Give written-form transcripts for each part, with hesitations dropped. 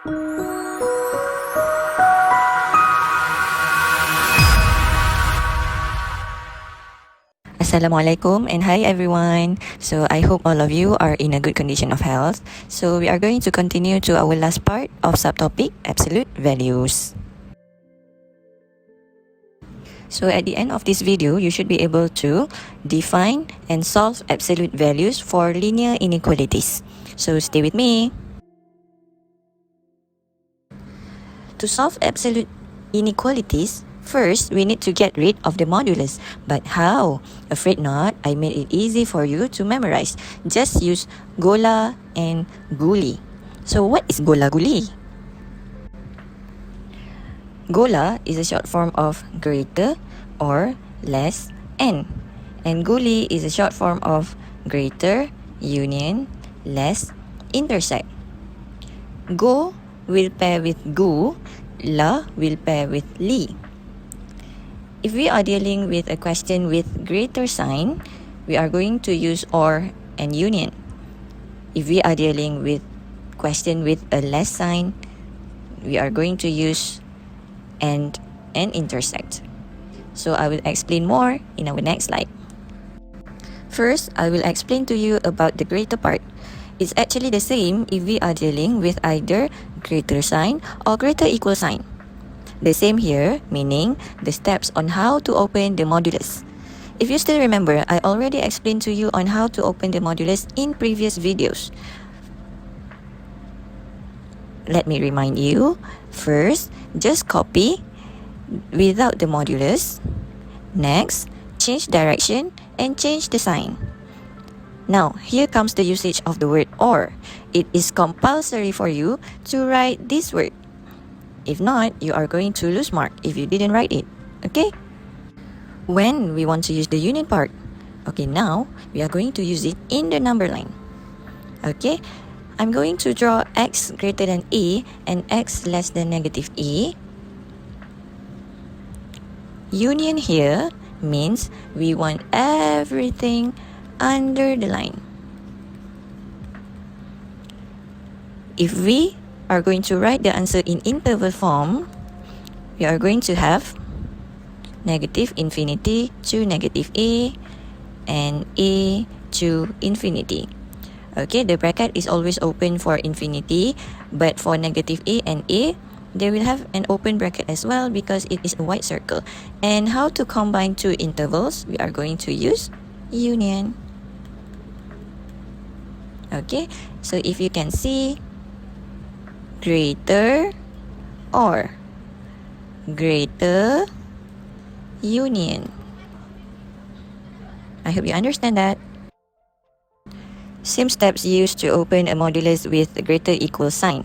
Assalamualaikum and hi everyone. So I hope all of you are in a good condition of health. So we are going to continue to our last part of subtopic absolute values. So at the end of this video, you should be able to define and solve absolute values for linear inequalities. So stay with me. To solve absolute inequalities, first, we need to get rid of the modulus. But how? Afraid not, I made it easy for you to memorize. Just use gola and guli. So what is gola guli? Gola is a short form of greater or less n. And guli is a short form of greater union less intersect. Go will pair with gu, la will pair with li. If we are dealing with a question with greater sign, we are going to use or and union. If we are dealing with question with a less sign, we are going to use and intersect. So I will explain more in our next slide. First, I will explain to you about the greater part. It's actually the same if we are dealing with either greater sign or greater equal sign. The same here, meaning the steps on how to open the modulus. If you still remember, I already explained to you on how to open the modulus in previous videos. Let me remind you. First, just copy without the modulus. Next, change direction and change the sign. Now, here comes the usage of the word or. It is compulsory for you to write this word. If not, you are going to lose mark if you didn't write it. Okay? When we want to use the union part. Okay, now we are going to use it in the number line. Okay? I'm going to draw x greater than a and x less than negative a. Union here means we want everything under the line. If we are going to write the answer in interval form, we are going to have negative infinity to negative a and a to infinity. Okay, the bracket is always open for infinity, but for negative a and a, they will have an open bracket as well because it is a wide circle. And how to combine two intervals? We are going to use union. Okay, so if you can see, greater or greater union. I hope you understand that. Same steps used to open a modulus with a greater equal sign.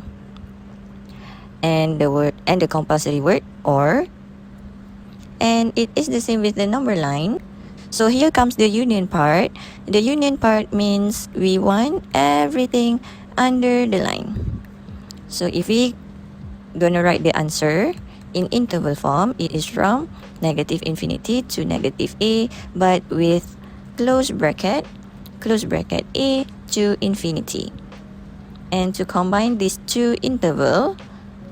And the compulsory word or. And it is the same with the number line. So here comes the union part. The union part means we want everything under the line. So if we gonna write the answer in interval form, it is from negative infinity to negative a, but with close bracket a to infinity. And to combine these two interval,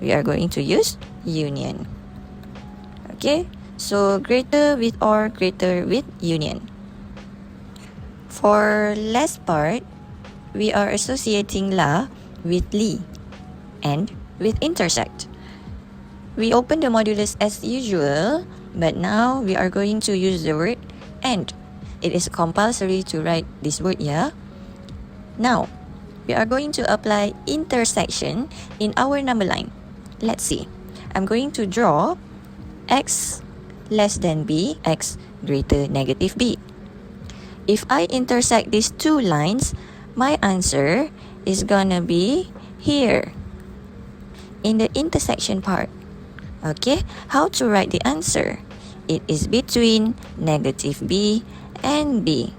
we are going to use union. Okay, so greater with or, greater with union. For last part, we are associating la with li and with intersect. We open the modulus as usual, but now we are going to use the word and. It is compulsory to write this word here. Now, we are going to apply intersection in our number line. Let's see. I'm going to draw x less than b, x greater negative b. If I intersect these two lines, my answer is gonna be here in the intersection part. Okay, how to write the answer? It is between negative b and b.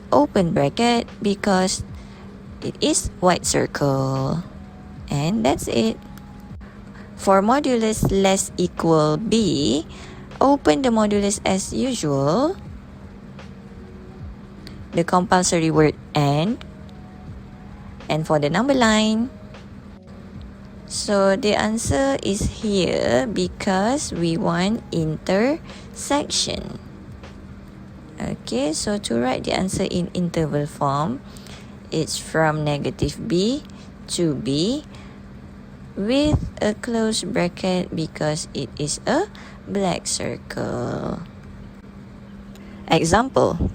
Open bracket because it is wide circle. And that's it. For modulus less equal b, open the modulus as usual. The compulsory word and for the number line, So the answer is here because we want intersection. Okay, so to write the answer in interval form, it's from negative b to b with a close bracket because it is a black circle. Example.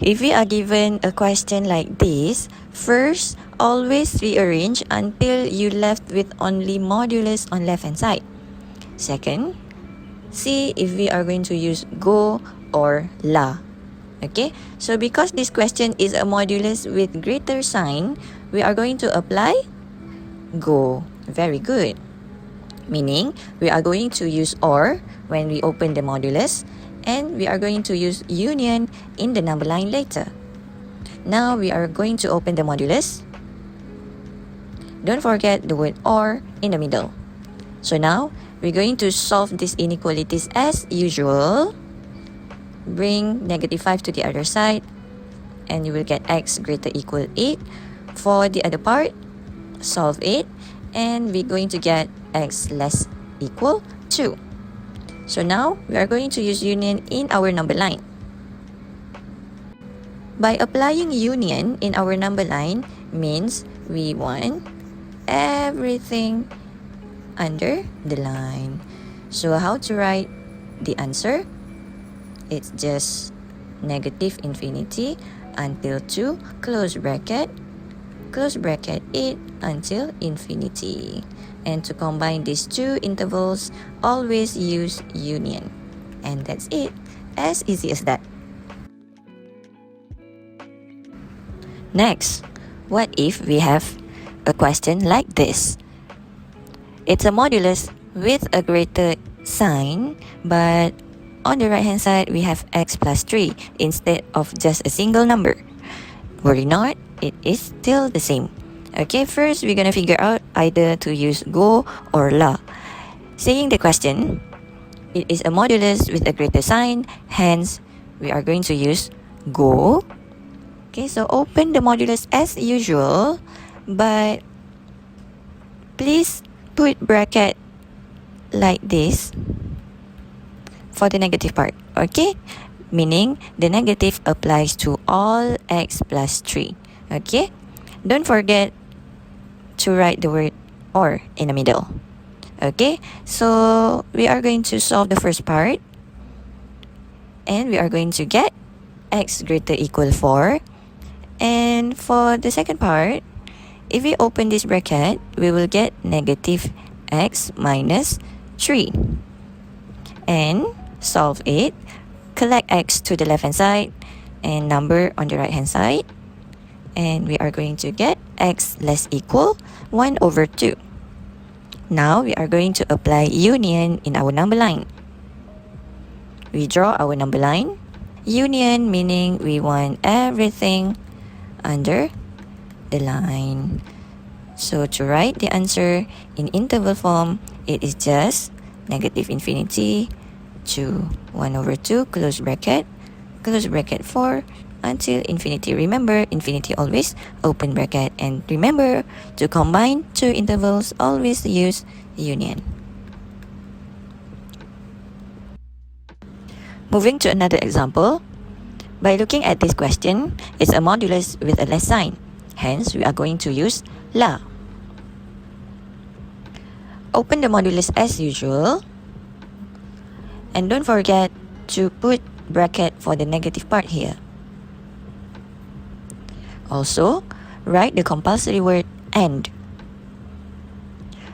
If we are given a question like this, first, always rearrange until you left with only modulus on left hand side. Second, see if we are going to use go or la. Okay, so because this question is a modulus with greater sign, we are going to apply go. Very good. Meaning, we are going to use or when we open the modulus, and we are going to use union in the number line later. Now we are going to open the modulus. Don't forget the word or in the middle. So now we're going to solve these inequalities as usual. Bring negative 5 to the other side and you will get x greater equal 8. For the other part, solve it and we're going to get x less equal 2. So now we are going to use union in our number line. By applying union in our number line means we want everything under the line. So how to write the answer? It's just negative infinity until 2, close bracket 8 until infinity. And to combine these two intervals, always use union. And that's it. As easy as that. Next, what if we have a question like this? It's a modulus with a greater sign, but on the right hand side, we have x plus 3 instead of just a single number. Worry not, it is still the same. Okay, first we're gonna figure out either to use go or la. Saying the question, it is a modulus with a greater sign, hence we are going to use go. Okay, so open the modulus as usual, but please put bracket like this for the negative part, okay? Meaning the negative applies to all x plus 3, okay? Don't forget to write the word or in the middle, okay? So we are going to solve the first part and we are going to get x greater equal 4. And for the second part, if we open this bracket, we will get negative x minus 3. And solve it. Collect x to the left hand side and number on the right hand side. And we are going to get x less equal 1 over 2. Now we are going to apply union in our number line. We draw our number line. Union meaning we want everything under the line. So to write the answer in interval form, it is just negative infinity to 1 over 2, close bracket 4 until infinity. Remember, infinity always open bracket, and remember to combine two intervals, always use union. Moving to another example. By looking at this question, it's a modulus with a less sign. Hence, we are going to use la. Open the modulus as usual. And don't forget to put bracket for the negative part here. Also, write the compulsory word and.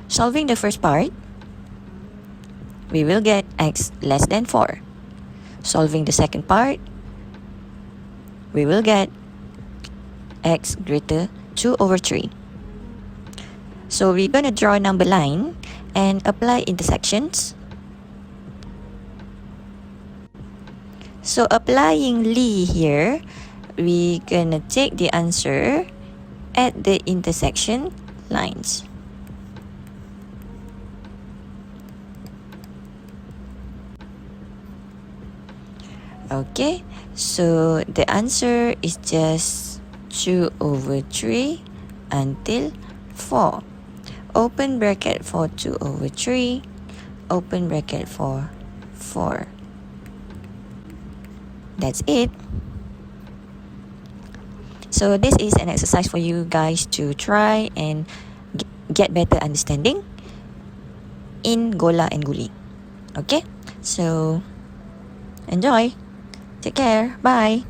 Solving the first part, we will get x less than 4. Solving the second part, we will get x greater 2 over 3. So we're going to draw a number line and apply intersections. So applying li here, we're going to take the answer at the intersection lines. Okay, so the answer is just 2 over 3 until 4. open bracket for 2 over 3, open bracket for 4. That's it. So this is an exercise for you guys to try and get better understanding in Gola and Guli. Okay? So enjoy. Take care. Bye.